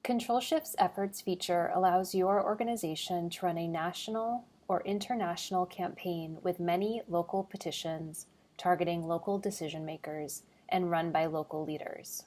Control Shift's Efforts feature allows your organization to run a national or international campaign with many local petitions targeting local decision makers and run by local leaders.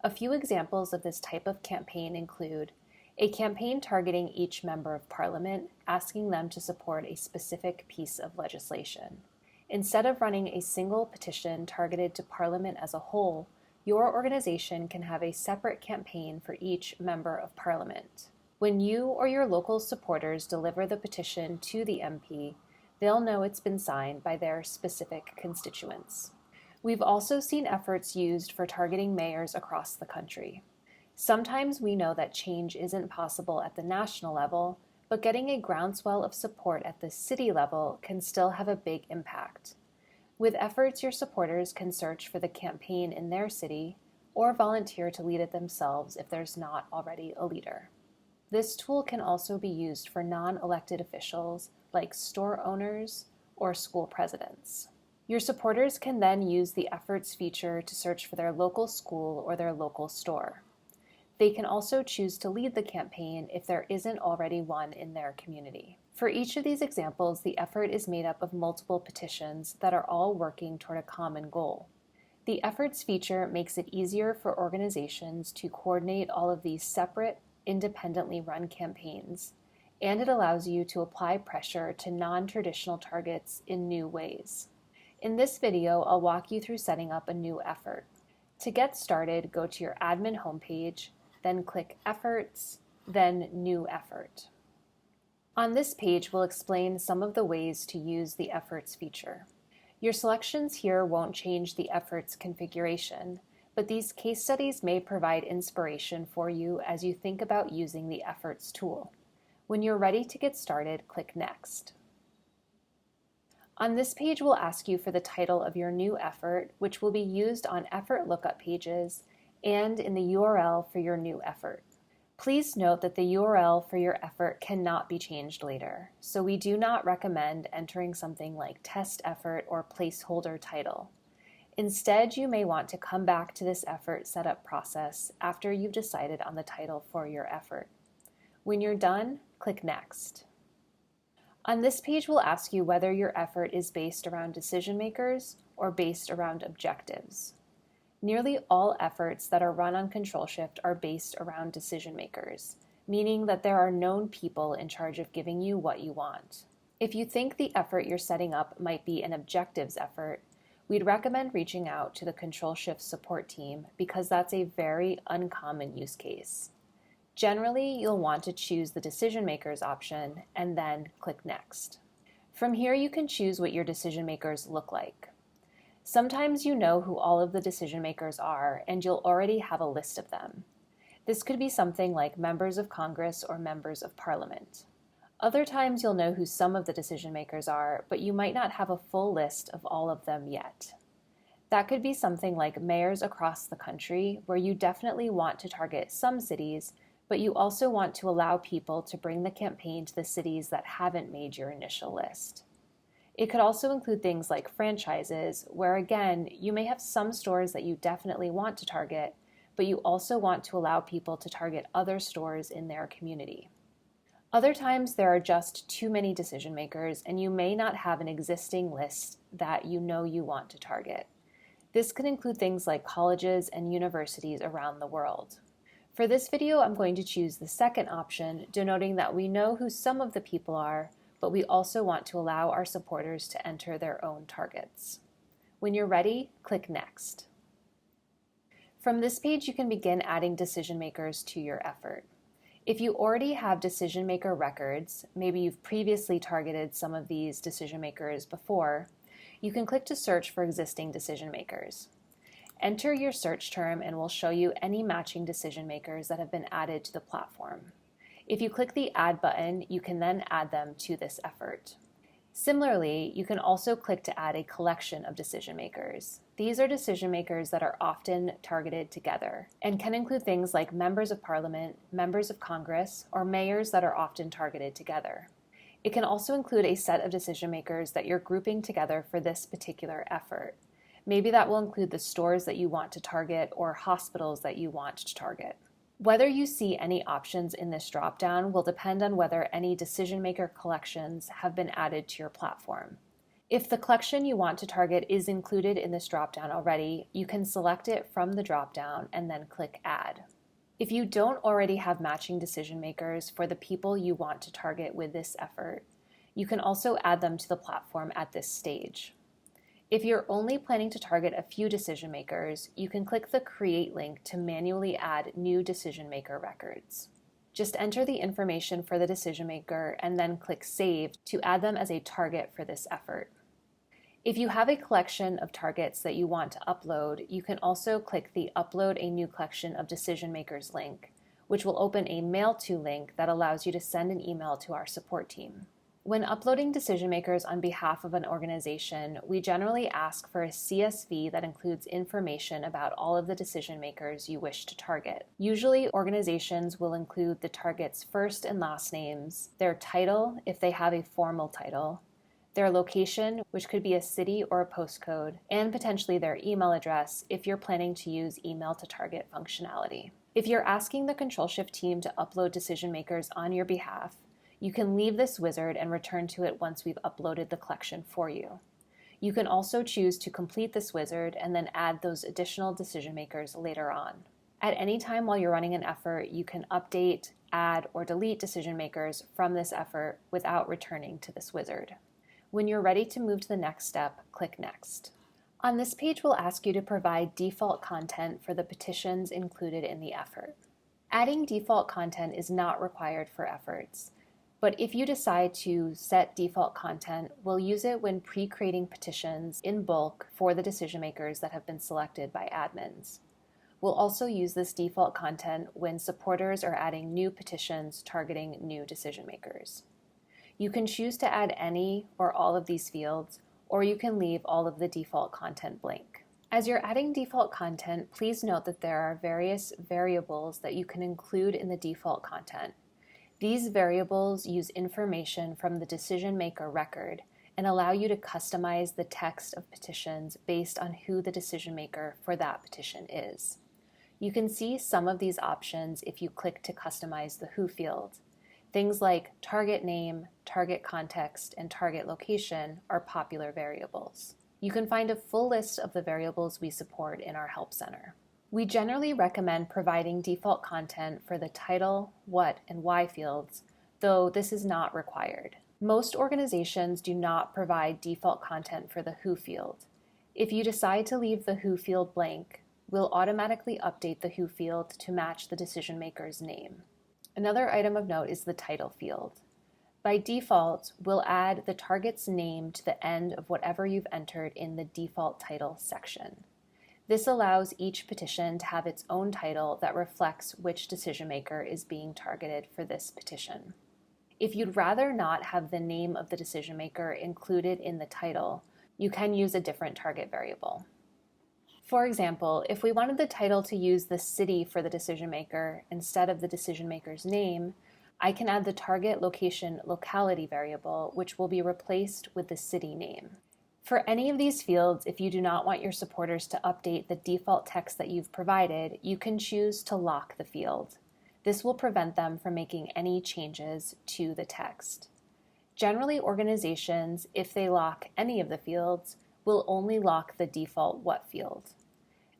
A few examples of this type of campaign include a campaign targeting each member of parliament, asking them to support a specific piece of legislation. Instead of running a single petition targeted to parliament as a whole, your organization can have a separate campaign for each member of parliament. When you or your local supporters deliver the petition to the MP, they'll know it's been signed by their specific constituents. We've also seen efforts used for targeting mayors across the country. Sometimes we know that change isn't possible at the national level, but getting a groundswell of support at the city level can still have a big impact. With efforts, your supporters can search for the campaign in their city or volunteer to lead it themselves if there's not already a leader. This tool can also be used for non-elected officials like store owners or school presidents. Your supporters can then use the Efforts feature to search for their local school or their local store. They can also choose to lead the campaign if there isn't already one in their community. For each of these examples, the effort is made up of multiple petitions that are all working toward a common goal. The Efforts feature makes it easier for organizations to coordinate all of these separate, independently run campaigns, and it allows you to apply pressure to non-traditional targets in new ways. In this video, I'll walk you through setting up a new effort. To get started, go to your admin homepage, then click Efforts, then New Effort. On this page, we'll explain some of the ways to use the Efforts feature. Your selections here won't change the Efforts configuration, but these case studies may provide inspiration for you as you think about using the Efforts tool. When you're ready to get started, click Next. On this page, we'll ask you for the title of your new effort, which will be used on effort lookup pages and in the URL for your new effort. Please note that the URL for your effort cannot be changed later, so we do not recommend entering something like test effort or placeholder title. Instead, you may want to come back to this effort setup process after you've decided on the title for your effort. When you're done, click Next. On this page, we'll ask you whether your effort is based around decision makers or based around objectives. Nearly all efforts that are run on Control Shift are based around decision makers, meaning that there are known people in charge of giving you what you want. If you think the effort you're setting up might be an objectives effort, we'd recommend reaching out to the Control Shift support team because that's a very uncommon use case. Generally, you'll want to choose the decision makers option and then click Next. From here, you can choose what your decision makers look like. Sometimes you know who all of the decision makers are, and you'll already have a list of them. This could be something like members of Congress or members of Parliament. Other times you'll know who some of the decision makers are, but you might not have a full list of all of them yet. That could be something like mayors across the country, where you definitely want to target some cities, but you also want to allow people to bring the campaign to the cities that haven't made your initial list. It could also include things like franchises, where again, you may have some stores that you definitely want to target, but you also want to allow people to target other stores in their community. Other times there are just too many decision makers and you may not have an existing list that you know you want to target. This could include things like colleges and universities around the world. For this video, I'm going to choose the second option, denoting that we know who some of the people are, but we also want to allow our supporters to enter their own targets. When you're ready, click Next. From this page, you can begin adding decision makers to your effort. If you already have decision maker records, maybe you've previously targeted some of these decision makers before, you can click to search for existing decision makers. Enter your search term and we'll show you any matching decision makers that have been added to the platform. If you click the Add button, you can then add them to this effort. Similarly, you can also click to add a collection of decision makers. These are decision makers that are often targeted together and can include things like members of parliament, members of Congress, or mayors that are often targeted together. It can also include a set of decision makers that you're grouping together for this particular effort. Maybe that will include the stores that you want to target or hospitals that you want to target. Whether you see any options in this dropdown will depend on whether any decision maker collections have been added to your platform. If the collection you want to target is included in this dropdown already, you can select it from the dropdown and then click Add. If you don't already have matching decision makers for the people you want to target with this effort, you can also add them to the platform at this stage. If you're only planning to target a few decision makers, you can click the Create link to manually add new decision maker records. Just enter the information for the decision maker and then click Save to add them as a target for this effort. If you have a collection of targets that you want to upload, you can also click the Upload a New Collection of Decision Makers link, which will open a Mail To link that allows you to send an email to our support team. When uploading decision makers on behalf of an organization, we generally ask for a CSV that includes information about all of the decision makers you wish to target. Usually, organizations will include the target's first and last names, their title if they have a formal title, their location, which could be a city or a postcode, and potentially their email address if you're planning to use email to target functionality. If you're asking the Control Shift team to upload decision makers on your behalf, you can leave this wizard and return to it once we've uploaded the collection for you. You can also choose to complete this wizard and then add those additional decision makers later on. At any time while you're running an effort, you can update, add, or delete decision makers from this effort without returning to this wizard. When you're ready to move to the next step, click Next. On this page, we'll ask you to provide default content for the petitions included in the effort. Adding default content is not required for efforts, but if you decide to set default content, we'll use it when pre-creating petitions in bulk for the decision makers that have been selected by admins. We'll also use this default content when supporters are adding new petitions targeting new decision makers. You can choose to add any or all of these fields, or you can leave all of the default content blank. As you're adding default content, please note that there are various variables that you can include in the default content. These variables use information from the decision maker record and allow you to customize the text of petitions based on who the decision maker for that petition is. You can see some of these options if you click to customize the who field. Things like target name, target context, and target location are popular variables. You can find a full list of the variables we support in our Help Center. We generally recommend providing default content for the title, what, and why fields, though this is not required. Most organizations do not provide default content for the who field. If you decide to leave the who field blank, we'll automatically update the who field to match the decision maker's name. Another item of note is the title field. By default, we'll add the target's name to the end of whatever you've entered in the default title section. This allows each petition to have its own title that reflects which decision maker is being targeted for this petition. If you'd rather not have the name of the decision maker included in the title, you can use a different target variable. For example, if we wanted the title to use the city for the decision maker instead of the decision maker's name, I can add the target location locality variable, which will be replaced with the city name. For any of these fields, if you do not want your supporters to update the default text that you've provided, you can choose to lock the field. This will prevent them from making any changes to the text. Generally, organizations, if they lock any of the fields, will only lock the default what field.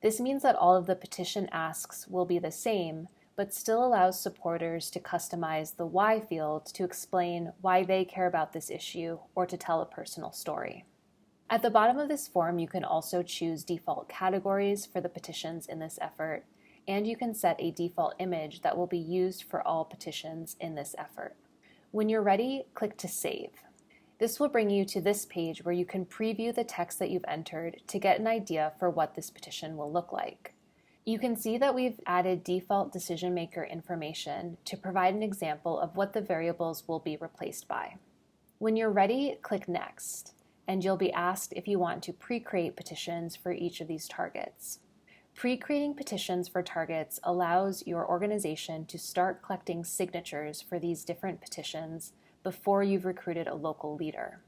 This means that all of the petition asks will be the same, but still allows supporters to customize the why field to explain why they care about this issue or to tell a personal story. At the bottom of this form, you can also choose default categories for the petitions in this effort, and you can set a default image that will be used for all petitions in this effort. When you're ready, click to save. This will bring you to this page where you can preview the text that you've entered to get an idea for what this petition will look like. You can see that we've added default decision maker information to provide an example of what the variables will be replaced by. When you're ready, click Next, and you'll be asked if you want to pre-create petitions for each of these targets. Pre-creating petitions for targets allows your organization to start collecting signatures for these different petitions before you've recruited a local leader.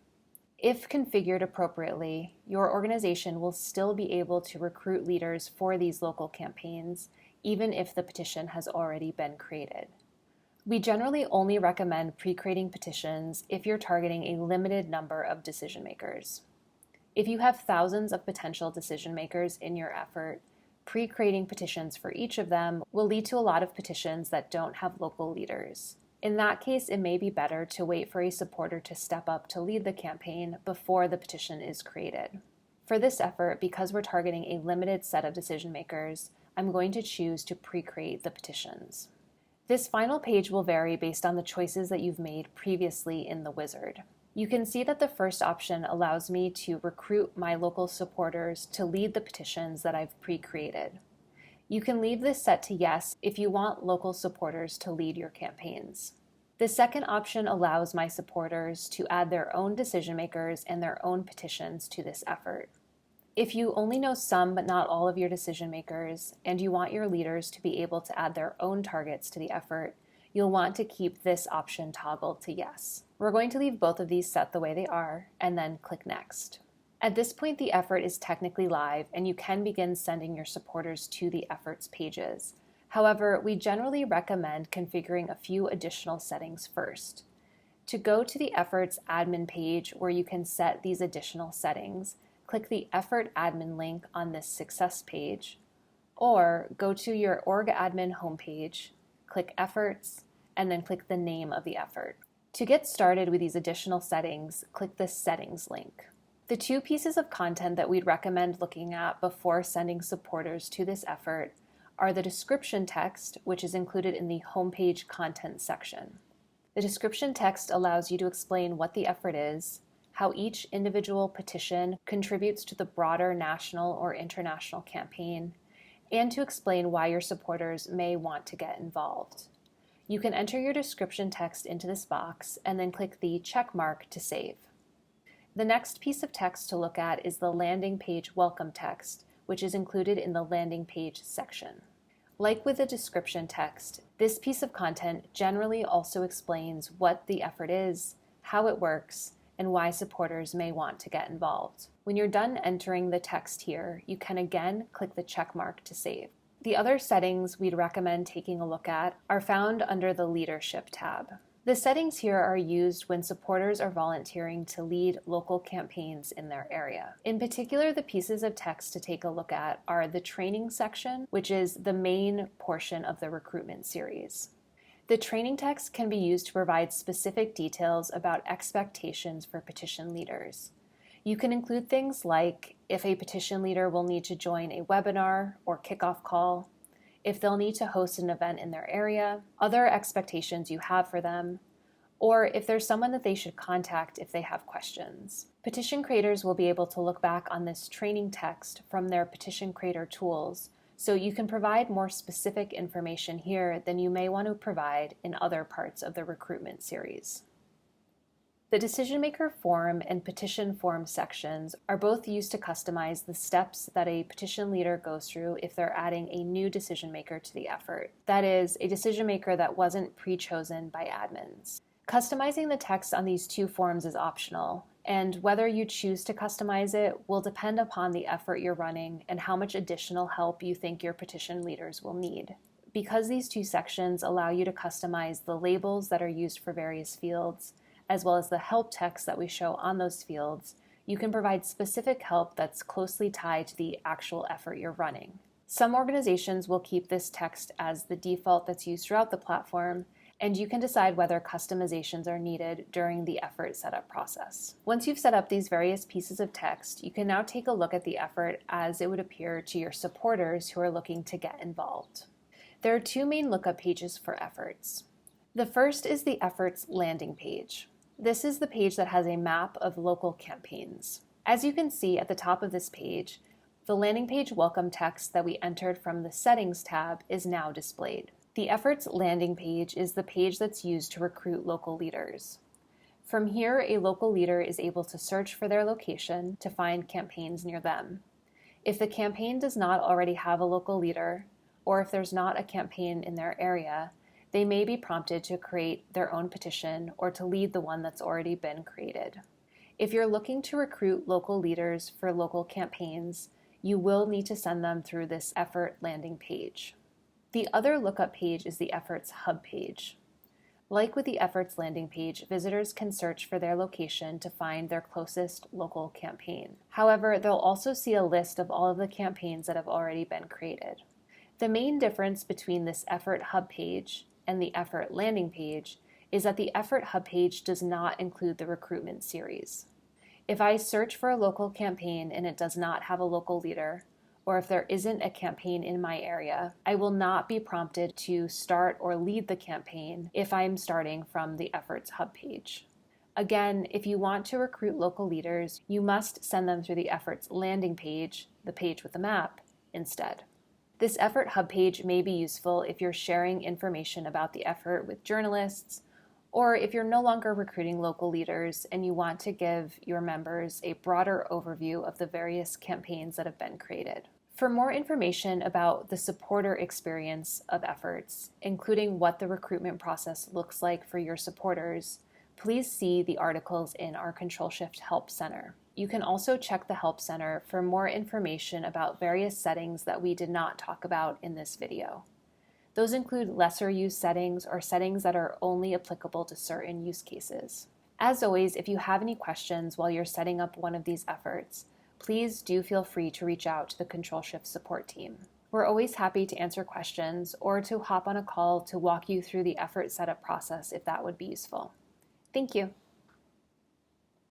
If configured appropriately, your organization will still be able to recruit leaders for these local campaigns, even if the petition has already been created. We generally only recommend pre-creating petitions if you're targeting a limited number of decision makers. If you have thousands of potential decision makers in your effort, pre-creating petitions for each of them will lead to a lot of petitions that don't have local leaders. In that case, it may be better to wait for a supporter to step up to lead the campaign before the petition is created. For this effort, because we're targeting a limited set of decision makers, I'm going to choose to pre-create the petitions. This final page will vary based on the choices that you've made previously in the wizard. You can see that the first option allows me to recruit my local supporters to lead the petitions that I've pre-created. You can leave this set to yes if you want local supporters to lead your campaigns. The second option allows my supporters to add their own decision makers and their own petitions to this effort. If you only know some but not all of your decision makers, and you want your leaders to be able to add their own targets to the effort, you'll want to keep this option toggled to yes. We're going to leave both of these set the way they are, and then click Next. At this point, the effort is technically live, and you can begin sending your supporters to the effort's pages. However, we generally recommend configuring a few additional settings first. To go to the effort's admin page where you can set these additional settings, click the Effort Admin link on this Success page, or go to your Org Admin homepage, click Efforts, and then click the name of the effort. To get started with these additional settings, click the Settings link. The two pieces of content that we'd recommend looking at before sending supporters to this effort are the description text, which is included in the homepage content section. The description text allows you to explain what the effort is, how each individual petition contributes to the broader national or international campaign, and to explain why your supporters may want to get involved. You can enter your description text into this box and then click the check mark to save. The next piece of text to look at is the landing page welcome text, which is included in the landing page section. Like with the description text, this piece of content generally also explains what the effort is, how it works, and why supporters may want to get involved. When you're done entering the text here, you can again click the check mark to save. The other settings we'd recommend taking a look at are found under the Leadership tab. The settings here are used when supporters are volunteering to lead local campaigns in their area. In particular, the pieces of text to take a look at are the training section, which is the main portion of the recruitment series. The training text can be used to provide specific details about expectations for petition leaders. You can include things like if a petition leader will need to join a webinar or kickoff call, if they'll need to host an event in their area, other expectations you have for them, or if there's someone that they should contact if they have questions. Petition creators will be able to look back on this training text from their petition creator tools, so you can provide more specific information here than you may want to provide in other parts of the recruitment series. The decision maker form and petition form sections are both used to customize the steps that a petition leader goes through if they're adding a new decision maker to the effort. That is, a decision maker that wasn't pre-chosen by admins. Customizing the text on these two forms is optional, and whether you choose to customize it will depend upon the effort you're running and how much additional help you think your petition leaders will need. Because these two sections allow you to customize the labels that are used for various fields, as well as the help text that we show on those fields, you can provide specific help that's closely tied to the actual effort you're running. Some organizations will keep this text as the default that's used throughout the platform, and you can decide whether customizations are needed during the effort setup process. Once you've set up these various pieces of text, you can now take a look at the effort as it would appear to your supporters who are looking to get involved. There are two main lookup pages for efforts. The first is the effort's landing page. This is the page that has a map of local campaigns. As you can see at the top of this page, the landing page welcome text that we entered from the Settings tab is now displayed. The effort's landing page is the page that's used to recruit local leaders. From here, a local leader is able to search for their location to find campaigns near them. If the campaign does not already have a local leader, or if there's not a campaign in their area, they may be prompted to create their own petition or to lead the one that's already been created. If you're looking to recruit local leaders for local campaigns, you will need to send them through this effort landing page. The other lookup page is the Efforts Hub page. Like with the Efforts landing page, visitors can search for their location to find their closest local campaign. However, they'll also see a list of all of the campaigns that have already been created. The main difference between this Effort Hub page and the Effort landing page is that the Effort Hub page does not include the recruitment series. If I search for a local campaign and it does not have a local leader, or if there isn't a campaign in my area, I will not be prompted to start or lead the campaign if I'm starting from the Efforts Hub page. Again, if you want to recruit local leaders, you must send them through the Efforts landing page, the page with the map, instead. This Effort Hub page may be useful if you're sharing information about the effort with journalists, or if you're no longer recruiting local leaders and you want to give your members a broader overview of the various campaigns that have been created. For more information about the supporter experience of efforts, including what the recruitment process looks like for your supporters, please see the articles in our Control Shift Help Center. You can also check the Help Center for more information about various settings that we did not talk about in this video. Those include lesser use settings or settings that are only applicable to certain use cases. As always, if you have any questions while you're setting up one of these efforts, please do feel free to reach out to the Control Shift support team. We're always happy to answer questions or to hop on a call to walk you through the effort setup process if that would be useful. Thank you.